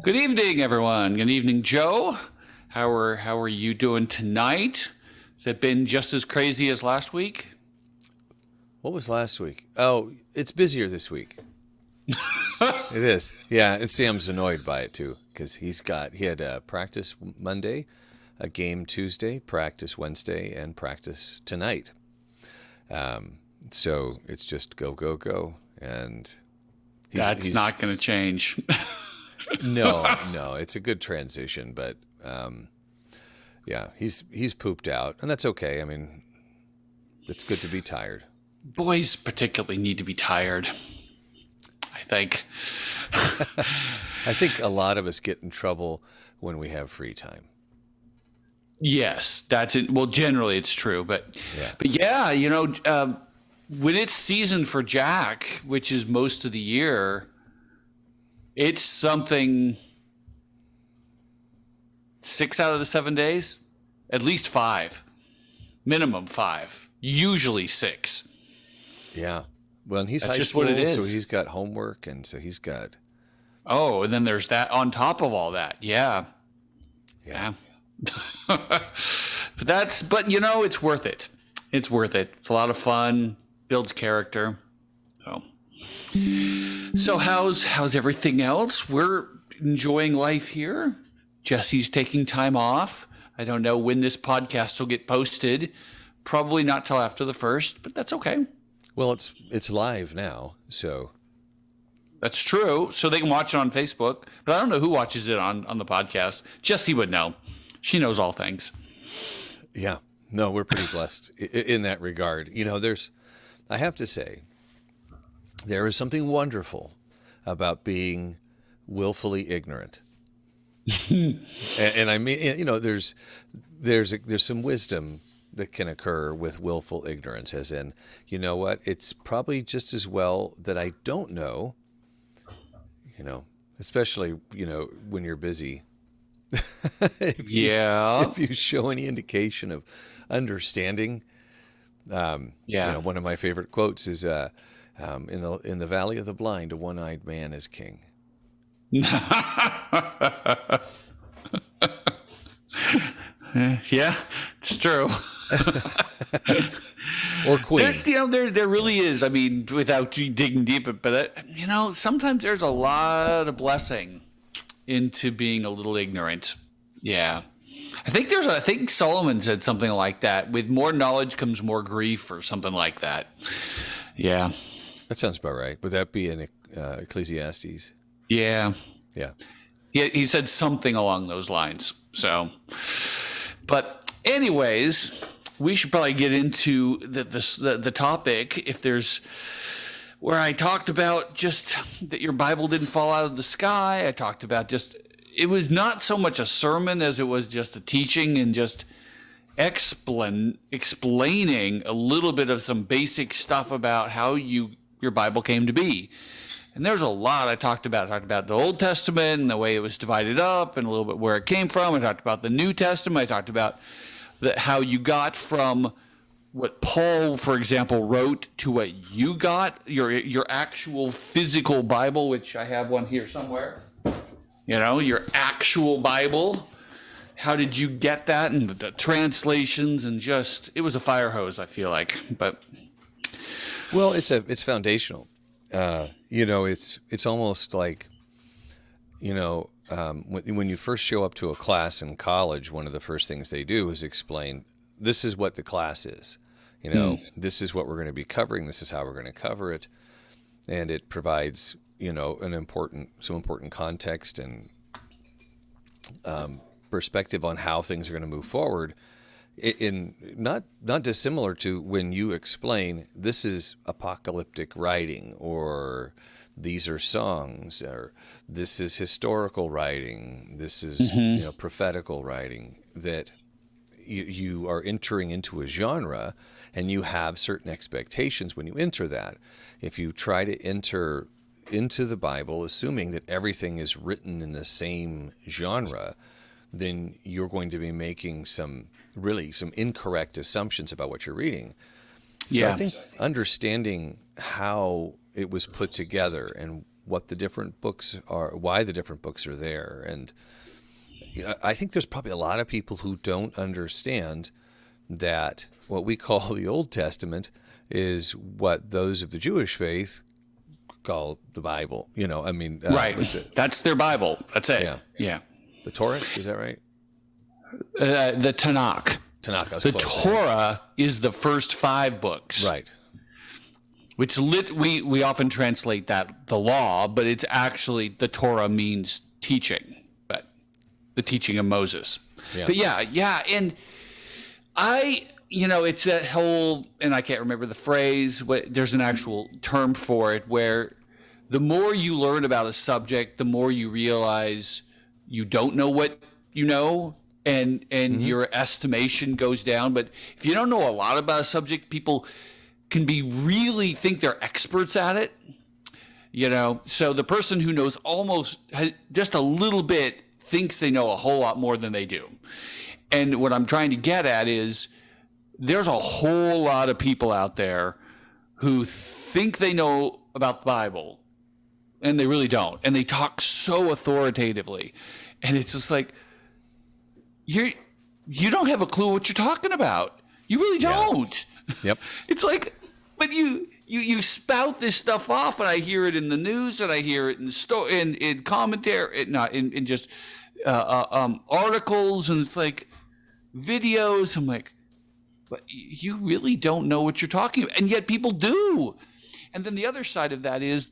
Good evening, everyone. Good evening, Joe. How are you doing tonight? Has it been just as crazy as last week? What was last week? Oh, it's busier this week. It is. Yeah, and Sam's annoyed by it too because he had a practice Monday, a game Tuesday, practice Wednesday, and practice tonight. So it's just go go go, and That's he's not going to change. no, it's a good transition, but yeah, he's pooped out, and that's okay. I mean, it's good to be tired. Boys particularly need to be tired, I think. I think a lot of us get in trouble when we have free time. Yes, that's it. Well, generally it's true, Yeah. but yeah, when it's season for Jack, which is most of the year, it's something 6 out of the 7 days, at least five, minimum five, usually six. Yeah. Well, and he's That's high just school, what it so is. he's got homework, and so he's got Oh, and then there's that on top of all that. Yeah. yeah, Yeah. But it's worth it. It's worth it. It's a lot of fun, builds character. So so how's everything else? We're enjoying life here. Jesse's taking time off. I don't know when this podcast will get posted. Probably not till after the first, but that's okay. Well, it's live now, so That's true. So they can watch it on Facebook, but I don't know who watches it on the podcast. Jesse would know. She knows all things. yeah. No, we're pretty blessed in that regard. I have to say, there is something wonderful about being willfully ignorant. And I mean, there's some wisdom that can occur with willful ignorance, as in, you know what? It's probably just as well that I don't know, especially, when you're busy. if you, Yeah. if you show any indication of understanding, Yeah. one of my favorite quotes is, in the valley of the blind, a one-eyed man is king. Yeah, it's true. Or queen. There really is. I mean, without digging deep, but sometimes there's a lot of blessing into being a little ignorant. Yeah. I think Solomon said something like that. With more knowledge comes more grief, or something like that. Yeah. That sounds about right. Would that be in Ecclesiastes? Yeah. Yeah. He said something along those lines. So, but anyways, we should probably get into the topic. If there's where I talked about just that your Bible didn't fall out of the sky. I talked about just it was not so much a sermon as it was just a teaching and just explaining a little bit of some basic stuff about how your Bible came to be. And there's a lot I talked about. I talked about the Old Testament and the way it was divided up and a little bit where it came from. I talked about the New Testament. I talked about how you got from what Paul, for example, wrote to what you got, your actual physical Bible, which I have one here somewhere. Your actual Bible. How did you get that? And the translations, and it was a fire hose, I feel like. But Well, it's foundational. It's almost like, when you first show up to a class in college, one of the first things they do is explain, this is what the class is. This is what we're going to be covering. This is how we're going to cover it. And it provides, some important context and perspective on how things are going to move forward. In not dissimilar to when you explain this is apocalyptic writing, or these are songs, or this is historical writing, this is prophetical writing, that you are entering into a genre, and you have certain expectations when you enter that. If you try to enter into the Bible assuming that everything is written in the same genre, then you're going to be making some incorrect assumptions about what you're reading. So yeah. I think understanding how it was put together and what the different books are, why the different books are there. And I think there's probably a lot of people who don't understand that what we call the Old Testament is what those of the Jewish faith call the Bible. Right. That's their Bible. That's it. Yeah. The Torah, is that right? The Tanakh. The Torah is the first 5 books. Right. Which we often translate that the law, but it's actually, the Torah means teaching, but the teaching of Moses. Yeah. But yeah. And it's that whole, and I can't remember the phrase, there's an actual term for it, where the more you learn about a subject, the more you realize you don't know what you know, and your estimation goes down. But if you don't know a lot about a subject, people can really think they're experts at it. So the person who knows just a little bit thinks they know a whole lot more than they do. And what I'm trying to get at is there's a whole lot of people out there who think they know about the Bible, and they really don't. And they talk so authoritatively. And it's just like, you don't have a clue what you're talking about. You really don't. Yep. It's like, but you spout this stuff off, and I hear it in the news, and I hear it in commentary, in just articles, and it's like videos. I'm like, but you really don't know what you're talking about, and yet people do. And then the other side of that is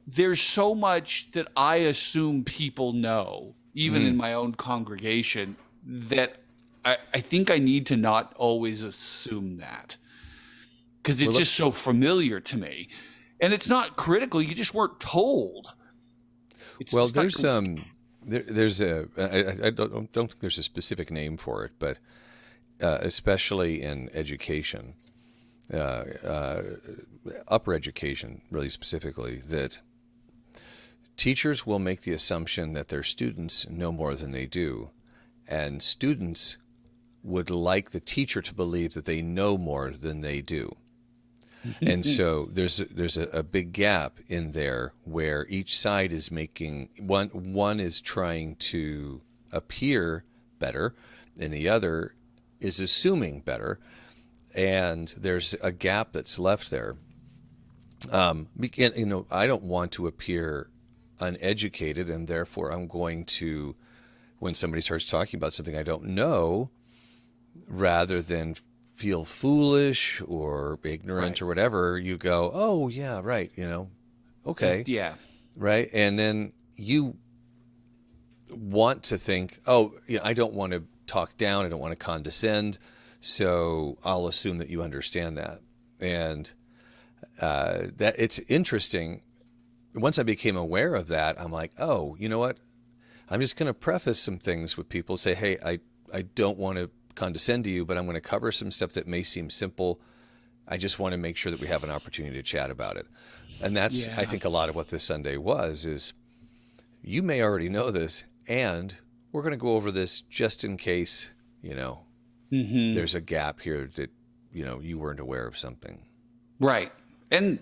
there's so much that I assume people know, even in my own congregation, that I think I need to not always assume that, because it's just so familiar to me, and it's not critical. You just weren't told. There's I don't think there's a specific name for it, but especially in education, upper education, really specifically, that teachers will make the assumption that their students know more than they do, and students would like the teacher to believe that they know more than they do. And so there's a big gap in there where each side is making one is trying to appear better, and the other is assuming better, and there's a gap that's left there. I don't want to appear uneducated, and therefore I'm going to, when somebody starts talking about something I don't know, rather than feel foolish or ignorant or whatever, you go, oh yeah, right, okay. Yeah. Right. And then you want to think, I don't want to talk down, I don't want to condescend, so I'll assume that you understand that. And that it's interesting. Once I became aware of that, I'm like, oh, you know what? I'm just going to preface some things with people, say, hey, I don't want to condescend to you, but I'm going to cover some stuff that may seem simple. I just want to make sure that we have an opportunity to chat about it. And that's, I think, a lot of what this Sunday is you may already know this, and we're going to go over this just in case, there's a gap here that, you weren't aware of something. Right. And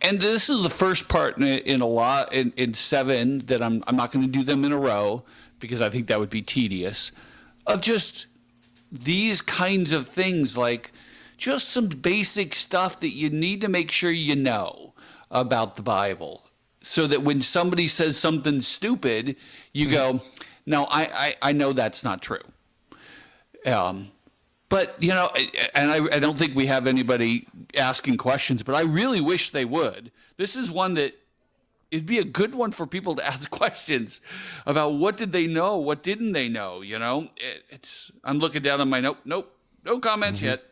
this is the first part in 7 that I'm not going to do them in a row, because I think that would be tedious, of just these kinds of things, like just some basic stuff that you need to make sure you know about the Bible, so that when somebody says something stupid, you go, no, I know that's not true. But, and I don't think we have anybody asking questions, but I really wish they would. This is one that it'd be a good one for people to ask questions about. What did they know? What didn't they know? I'm looking down on my nope, no comments yet.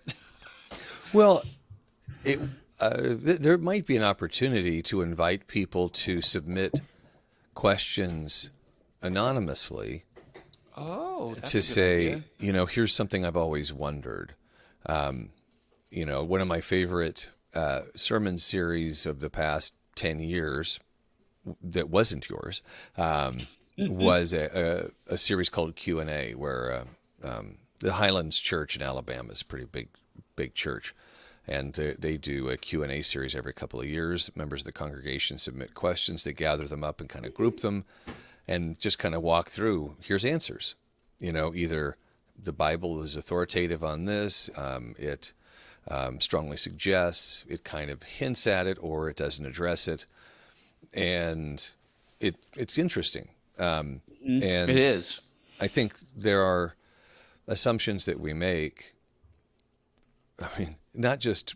Well, there might be an opportunity to invite people to submit questions anonymously. Oh, that's to a good say, idea. Here's something I've always wondered. One of my favorite sermon series of the past 10 years that wasn't yours was a series called Q&A, where the Highlands Church in Alabama is a pretty big church. And they do a Q&A series every couple of years. Members of the congregation submit questions. They gather them up and kind of group them and just kind of walk through, here's answers. Either the Bible is authoritative on this, it strongly suggests, it kind of hints at it, or it doesn't address it. And it's interesting. And it is. I think there are assumptions that we make, I mean, not just,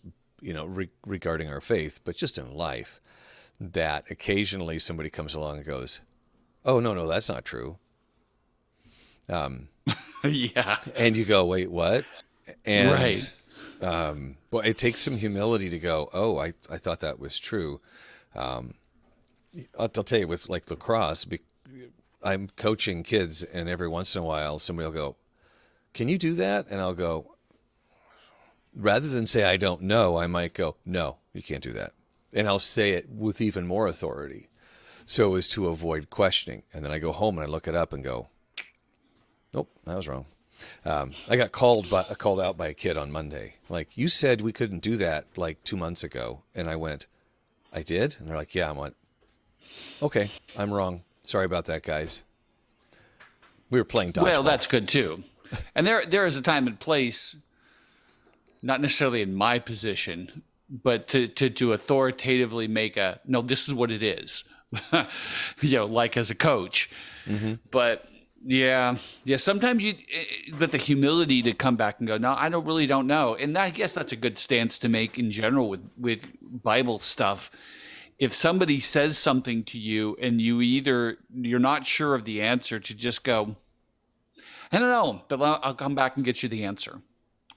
regarding our faith, but just in life, that occasionally somebody comes along and goes, oh, no, that's not true. Yeah. And you go, wait, what? And, right. Well, it takes some humility to go, oh, I thought that was true. I'll tell you, with like lacrosse, I'm coaching kids, and every once in a while somebody will go, can you do that? And I'll go, rather than say I don't know, I might go, no, you can't do that. And I'll say it with even more authority so as to avoid questioning. And then I go home and I look it up and go, nope, that was wrong. I got called out by a kid on Monday. Like, you said we couldn't do that like 2 months ago. And I went, I did? And they're like, yeah. I went, okay, I'm wrong. Sorry about that, guys. We were playing dodgeball. Well, that's good too. And there is a time and place, not necessarily in my position, but to authoritatively make no, this is what it is, like as a coach. Mm-hmm. But yeah, sometimes but the humility to come back and go, no, I really don't know. And I guess that's a good stance to make in general with Bible stuff. If somebody says something to you and you're not sure of the answer, to just go, I don't know, but I'll come back and get you the answer,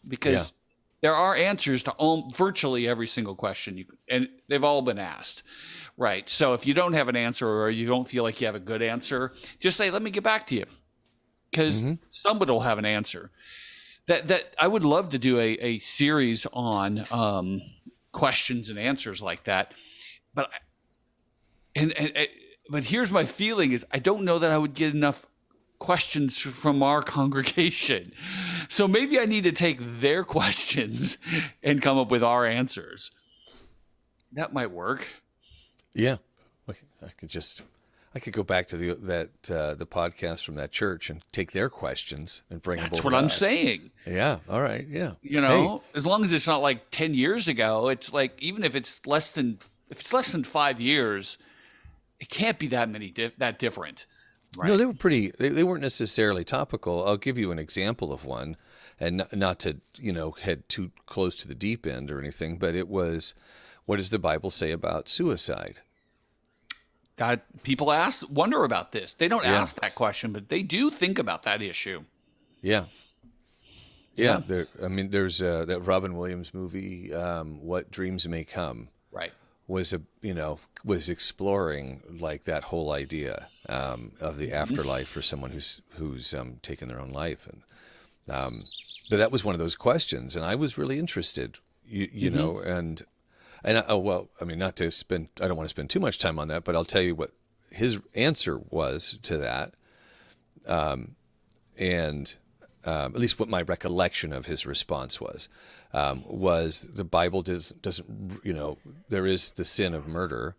because there are answers to virtually every single question, and they've all been asked. Right. So if you don't have an answer, or you don't feel like you have a good answer, just say, let me get back to you, because somebody will have an answer. That I would love to do a series on questions and answers like that. But but here's my feeling is I don't know that I would get enough questions from our congregation. So maybe I need to take their questions and come up with our answers. That might work. Yeah. I could go back to the podcast from that church and take their questions and bring them over. That's what I'm saying. Yeah. All right. Yeah. As long as it's not like 10 years ago, it's like, even if it's less than 5 years, it can't be that different. Right. No, they were they weren't necessarily topical. I'll give you an example of one, and not to, head too close to the deep end or anything, but it was, what does the Bible say about suicide? People wonder about this. They don't ask that question, but they do think about that issue. Yeah. Yeah. There's that Robin Williams movie, What Dreams May Come. Right. Was exploring like that whole idea of the afterlife for someone who's taken their own life, and but that was one of those questions, and I was really interested, you know, and I don't want to spend too much time on that, but I'll tell you what his answer was to that, and at least what my recollection of his response was the Bible doesn't, there is the sin of murder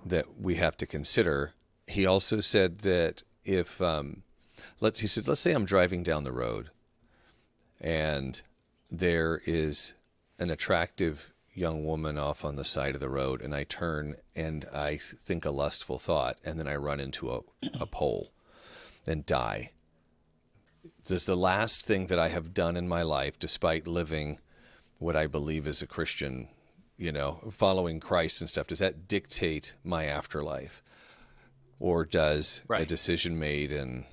that we have to consider. He also said that if, let's say I'm driving down the road and there is an attractive young woman off on the side of the road, and I turn and I think a lustful thought, and then I run into a pole and die. Does the last thing that I have done in my life, despite living what I believe is a Christian, following Christ and stuff, does that dictate my afterlife? Or does a decision made in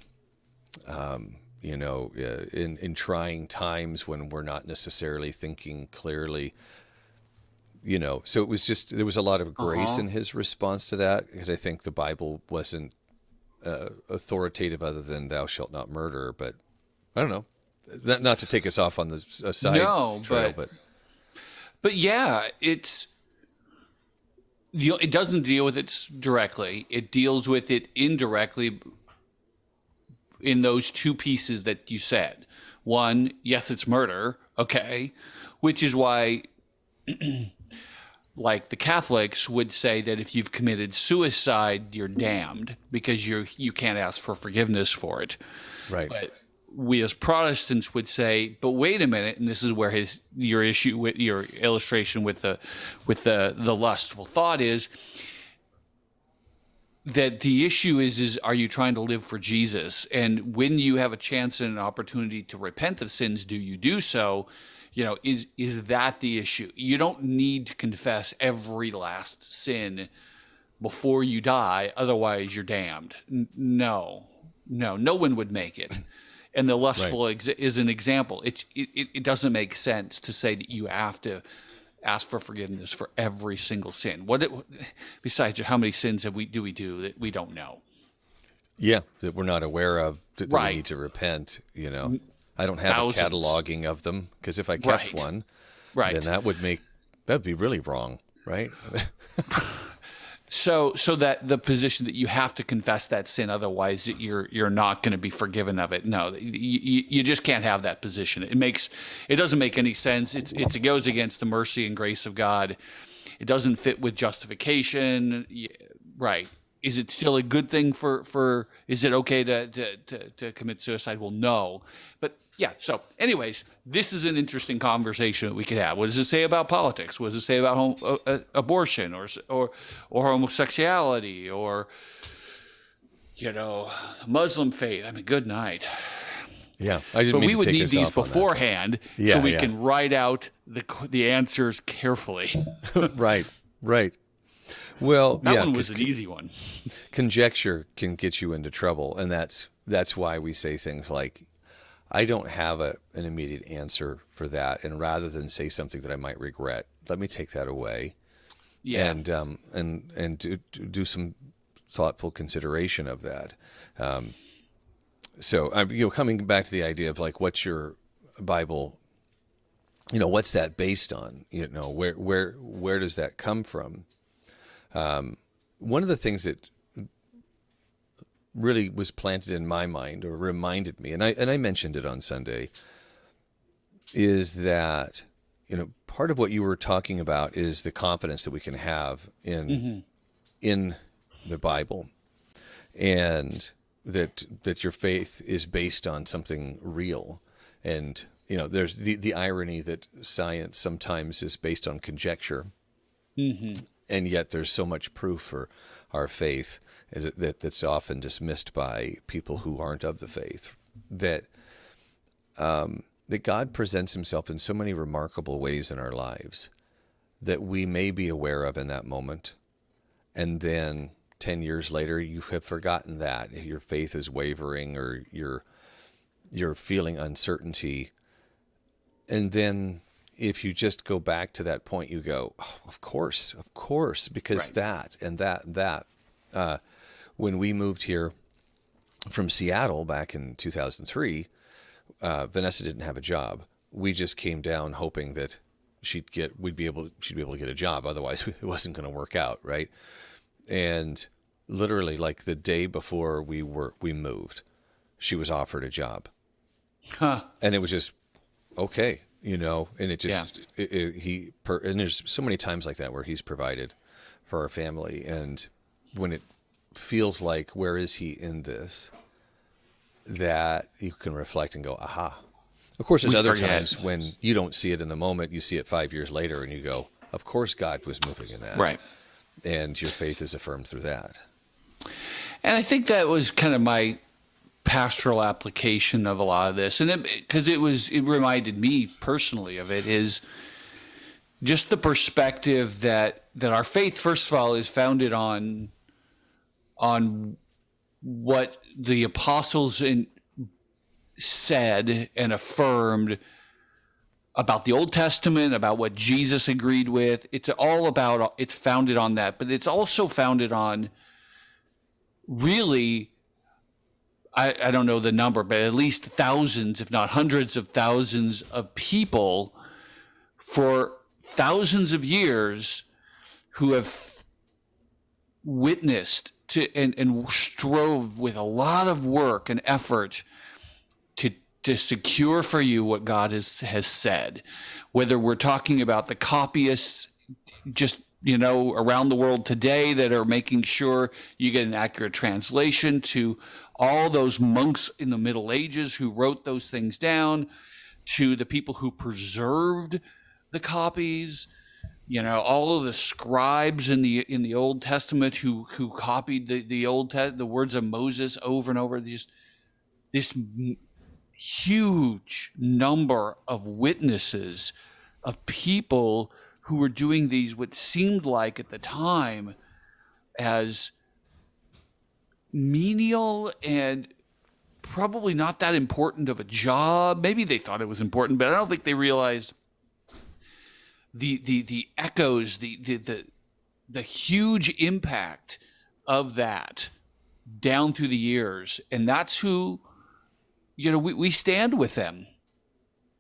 trying times when we're not necessarily thinking clearly, so it was just, there was a lot of grace in his response to that, because I think the Bible wasn't authoritative other than thou shalt not murder, but I don't know. Not to take us off on the side trail, but yeah, it doesn't deal with it directly. It deals with it indirectly in those two pieces that you said. One, yes, it's murder, okay, which is why like the Catholics would say that if you've committed suicide, you're damned because you can't ask for forgiveness for it. Right. But we as Protestants would say, but wait a minute, and this is where your issue with your illustration with the lustful thought is that the issue is are you trying to live for Jesus? And when you have a chance and an opportunity to repent of sins, do you do so? Is that the issue? You don't need to confess every last sin before you die, otherwise you're damned. No one would make it. And the lustful is an example. It doesn't make sense to say that you have to ask for forgiveness for every single sin. Besides, how many sins do we do that we don't know? Yeah, that we're not aware of, that we Right. need to repent, I don't have Thousands. a cataloging of them, because if I kept Right. one, Right. then that'd be really wrong, right? So that the position that you have to confess that sin, otherwise you're not going to be forgiven of it. No, you just can't have that position. It doesn't make any sense. It goes against the mercy and grace of God. It doesn't fit with justification. Right. Is it still a good thing is it okay to commit suicide? Well, no. But yeah, so anyways, this is an interesting conversation that we could have. What does it say about politics? What does it say about abortion or homosexuality or Muslim faith? I mean, good night. Yeah, I didn't But mean we to would take need us these off on that. beforehand so Yeah, we yeah. can write out the answers carefully. Right. Well, That yeah, one was 'cause an easy one. conjecture can get you into trouble, and that's why we say things like, I don't have an immediate answer for that, and rather than say something that I might regret, let me take that away. Yeah. And do some thoughtful consideration of that. So coming back to the idea of like, what's your Bible? What's that based on? Where does that come from? One of the things that really was planted in my mind, or reminded me, and I mentioned it on Sunday, is that part of what you were talking about is the confidence that we can have in the Bible, and that your faith is based on something real. And there's the irony that science sometimes is based on conjecture, and yet there's so much proof for our faith that's often dismissed by people who aren't of the faith. That God presents himself in so many remarkable ways in our lives that we may be aware of in that moment, and then 10 years later you have forgotten that. Your faith is wavering, or you're feeling uncertainty, and then if you just go back to that point, you go, oh, of course, because Right. that when we moved here from Seattle back in 2003, Vanessa didn't have a job. We just came down hoping that she'd be able to get a job. Otherwise, it wasn't going to work out, right? And literally, like the day before we moved, she was offered a job, Huh. and it was just okay, And it just and there's so many times like that where he's provided for our family, and when it feels like, where is he in this? That you can reflect and go, aha. Of course, there's We other forget. times when you don't see it in the moment. You see it 5 years later, and you go, of course, God was moving in that. Right. And your faith is affirmed through that. And I think that was kind of my pastoral application of a lot of this. And because it reminded me personally of it, is just the perspective that our faith, first of all, is founded on what the apostles said and affirmed about the Old Testament, about what Jesus agreed with. It's founded on that, but it's also founded on really, I don't know the number, but at least thousands, if not hundreds of thousands of people for thousands of years who have witnessed and strove with a lot of work and effort to secure for you what God has said. Whether we're talking about the copyists just, around the world today that are making sure you get an accurate translation, to all those monks in the Middle Ages who wrote those things down, to the people who preserved the copies, all of the scribes in the Old Testament who copied the words of Moses over and over. This huge number of witnesses, of people who were doing these, what seemed like at the time as menial and probably not that important of a job. Maybe they thought it was important, but I don't think they realized the echoes, the huge impact of that down through the years. And that's who, we stand with them.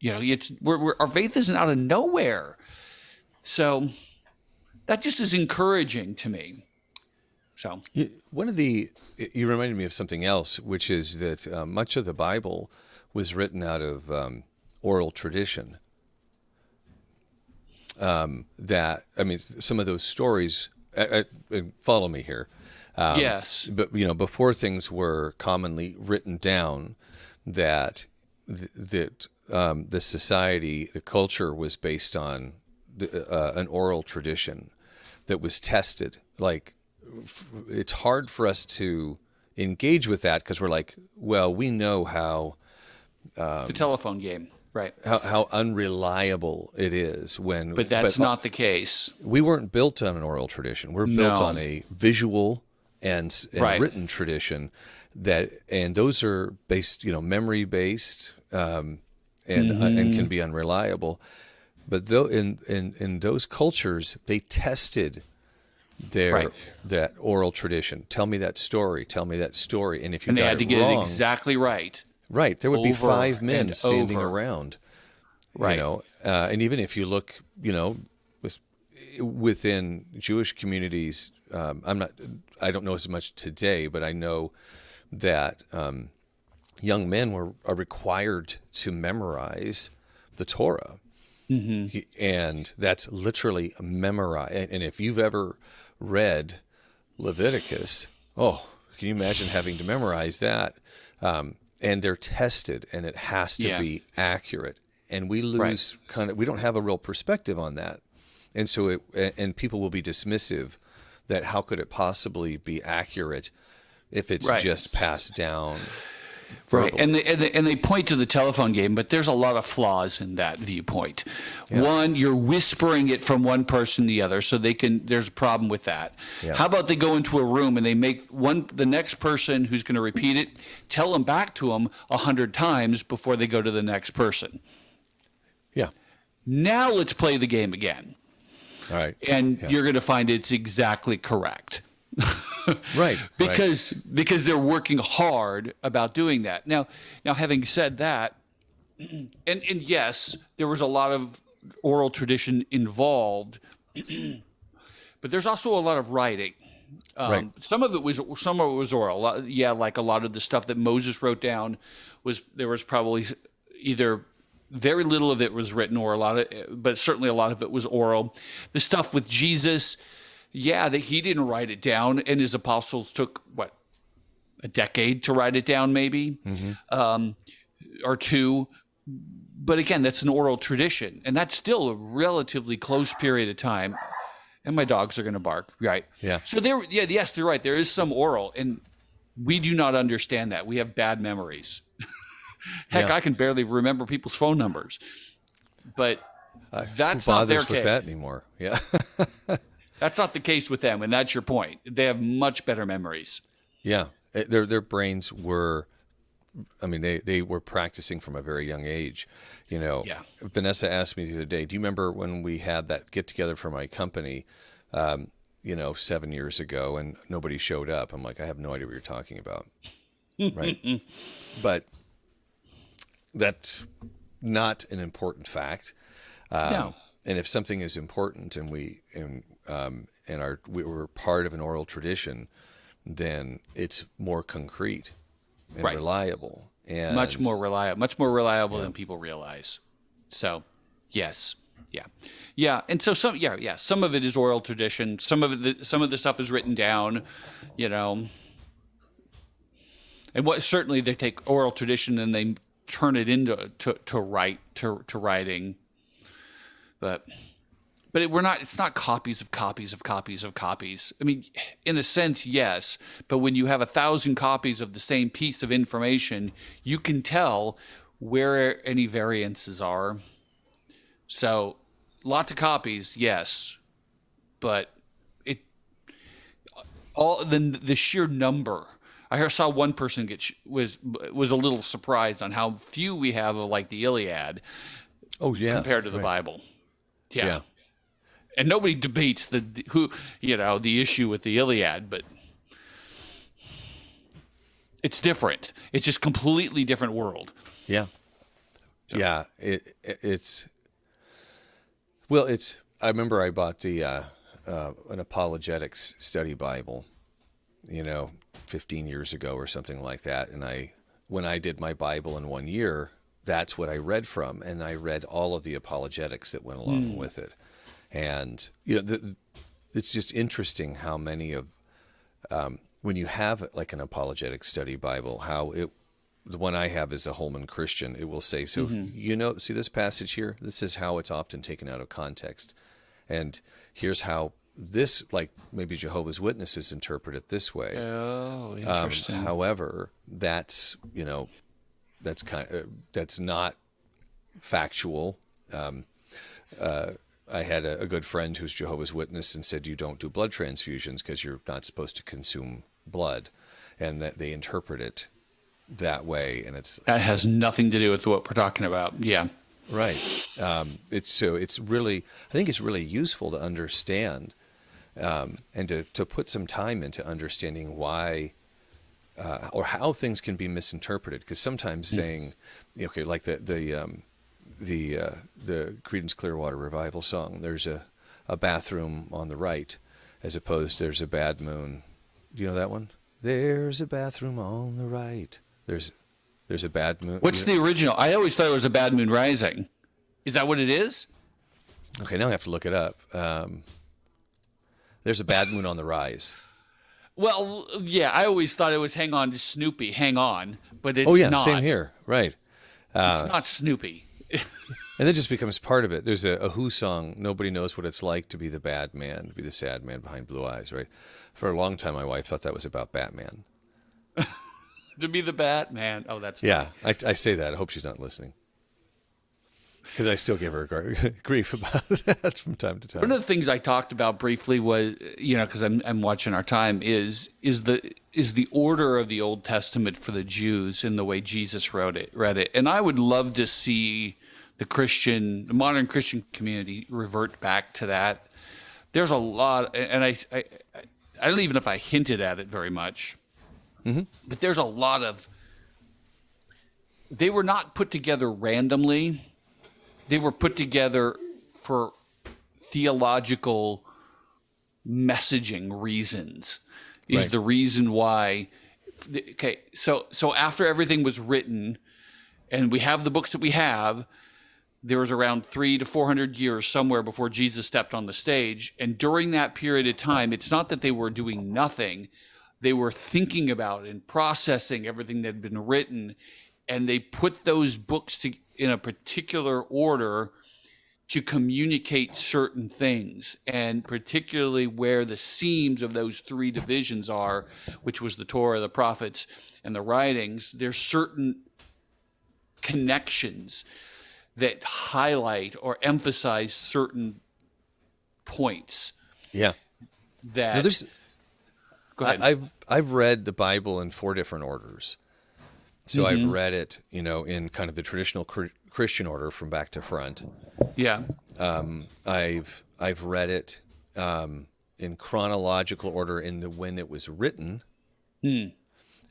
Our faith isn't out of nowhere. So that just is encouraging to me. So you reminded me of something else, which is that much of the Bible was written out of oral tradition. Some of those stories, follow me here. Yes. But, before things were commonly written down, that the society, the culture was based on an oral tradition that was tested. Like, it's hard for us to engage with that because we're like, well, we know how the telephone game, right? How unreliable it is but that's not the case. We weren't built on an oral tradition. We're built on a visual and written tradition and those are based, memory based, and can be unreliable. But though in those cultures, they tested that oral tradition. Tell me that story. And if you they got had to it get wrong, it exactly right. Right. There would be 5 men standing over. around. Right. And even if you look, within Jewish communities, I don't know as much today, but I know that young men are required to memorize the Torah. Mm-hmm. And that's literally memorize. And if you've ever read Leviticus, can you imagine having to memorize that? And they're tested, and it has to be accurate. And we lose we don't have a real perspective on that. And so and people will be dismissive that how could it possibly be accurate if it's just passed down. Right, and they point to the telephone game, but there's a lot of flaws in that viewpoint. Yeah. One, you're whispering it from one person to the other, so there's a problem with that. Yeah. How about they go into a room and they make the next person who's going to repeat it, tell them back to them 100 times before they go to the next person. Yeah. Now let's play the game again. All right. And you're going to find it's exactly correct. Right. Because they're working hard about doing that. Now having said that, and yes, there was a lot of oral tradition involved, but there's also a lot of writing. Some of it was oral. Like a lot of the stuff that Moses wrote down there was probably either very little of it was written or but certainly a lot of it was oral. The stuff with Jesus, that he didn't write it down, and his apostles took a decade to write it down, maybe, or two. But again, that's an oral tradition, and that's still a relatively close period of time. And my dogs are going to bark, right? Yeah. So yes, they're right. There is some oral, and we do not understand that. We have bad memories. Heck, I can barely remember people's phone numbers, but that's not their case. Who bothers with that anymore? Yeah. That's not the case with them, and that's your point. They have much better memories. Yeah, their brains were. They were practicing from a very young age. Yeah. Vanessa asked me the other day, "Do you remember when we had that get together for my company? 7 years ago, and nobody showed up?" I'm like, I have no idea what you're talking about. Right, but that's not an important fact. No. And if something is important, and we were part of an oral tradition, then it's more concrete and reliable. And Much more reliable than people realize. So, yes. Yeah. And so some of it is oral tradition. Some of the stuff is written down, And certainly they take oral tradition and they turn it into writing. But it's not copies of copies of copies of copies. I mean, in a sense, yes, but when you have 1,000 copies of the same piece of information, you can tell where any variances are. So, lots of copies, yes, but the sheer number. I saw one person was a little surprised on how few we have of like the Iliad. Oh yeah, compared to the Bible. Yeah. And nobody debates the issue with the Iliad, but it's different. It's just completely different world. Yeah. So. Yeah. I remember I bought an apologetics study Bible, 15 years ago or something like that. And when I did my Bible in 1 year, that's what I read from. And I read all of the apologetics that went along with it. And, it's just interesting how many of, when you have like an apologetic study Bible, the one I have is a Holman Christian. It will say, see this passage here? This is how it's often taken out of context. And here's how this, like maybe Jehovah's Witnesses interpret it this way. Oh, interesting. However, that's not factual. I had a good friend who's Jehovah's Witness and said you don't do blood transfusions because you're not supposed to consume blood, and that they interpret it that way, and that has nothing to do with what we're talking about. Yeah, right. It's really, I think it's really useful to understand, and to put some time into understanding why or how things can be misinterpreted. Because sometimes saying, okay, like the Creedence Clearwater Revival song, there's a bathroom on the right, as opposed to there's a bad moon. Do you know that one? There's a bathroom on the right. There's a bad moon. What's the original? I always thought it was a bad moon rising. Is that what it is? Okay, now I have to look it up. There's a bad moon on the rise. Well, yeah, I always thought it was Hang On to Snoopy, Hang On, but it's not. Same here, right. It's not Snoopy. And that just becomes part of it. There's a Who song, Nobody Knows What It's Like to Be the Bad Man, to be the sad man behind blue eyes, right? For a long time, my wife thought that was about Batman. To be the Batman. Oh, that's funny. Yeah, I say that. I hope she's not listening. Because I still give her grief about that from time to time. One of the things I talked about briefly was, because I'm watching our time, is the order of the Old Testament for the Jews in the way Jesus read it. And I would love to see the modern Christian community revert back to that. There's a lot, and I don't even know if I hinted at it very much, but there's a lot of, they were not put together randomly. They were put together for theological messaging reasons. Is the reason why. Okay, so after everything was written, and we have the books that we have, there was around 300 to 400 years somewhere before Jesus stepped on the stage, and during that period of time, it's not that they were doing nothing; they were thinking about and processing everything that had been written, and they put those books in a particular order to communicate certain things, and particularly where the seams of those three divisions are, which was the Torah, the prophets, and the writings. There's certain connections that highlight or emphasize certain points. Yeah. That. Now Go ahead. I've read the Bible in 4 different orders. So I've read it, in kind of the traditional Christian order from back to front. Yeah. I've read it in chronological order when it was written, and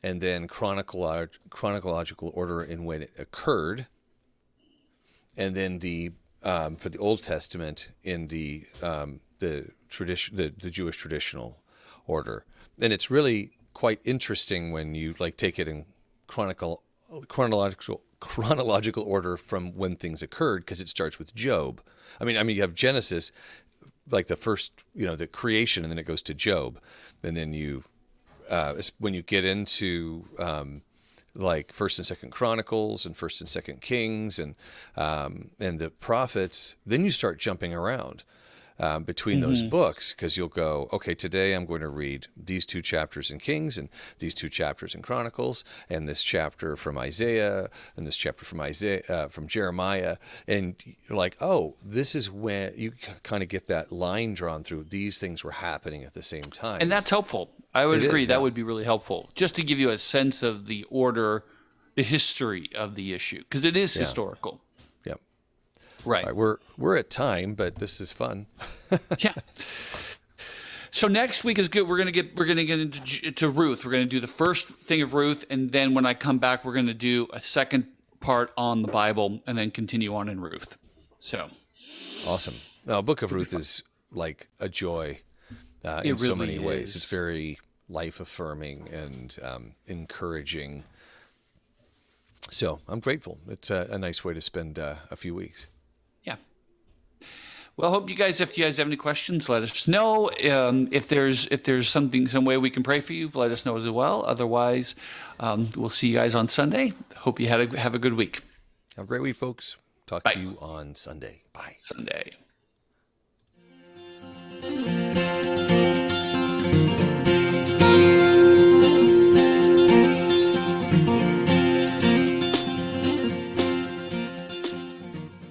then chronological order in when it occurred, and then for the Old Testament in the tradition, the Jewish traditional order. And it's really quite interesting when you take it in chronological order from when things occurred, because it starts with Job. I mean, you have Genesis, like the first, the creation, and then it goes to Job, and then when you get into like First and Second Chronicles and First and Second Kings and the prophets, then you start jumping around between those books, because you'll go, okay, today I'm going to read these 2 chapters in Kings and these 2 chapters in Chronicles and this chapter from Isaiah and this chapter from Jeremiah, and you're like, oh, this is when you kind of get that line drawn through. These things were happening at the same time, And that's helpful. I would agree. That yeah. would be really helpful, just to give you a sense of the order, the history of the issue, because it is historical. Yep. Right. All right, we're at time, but this is fun. Yeah. So next week is good. We're gonna get into Ruth. We're gonna do the first thing of Ruth, and then when I come back, we're gonna do a second part on the Bible, and then continue on in Ruth. So Awesome. Now, Book of Ruth is like a joy in so really many ways. is. It's very life affirming and encouraging. So I'm grateful. It's a nice way to spend a few weeks. yeah. Well, I hope if you guys have any questions, let us know. If there's some way we can pray for you, let us know as well. Otherwise, we'll see you guys on Sunday. Hope you have a good week. Have a great week, folks. Talk Bye. to you on Sunday. Bye. Sunday.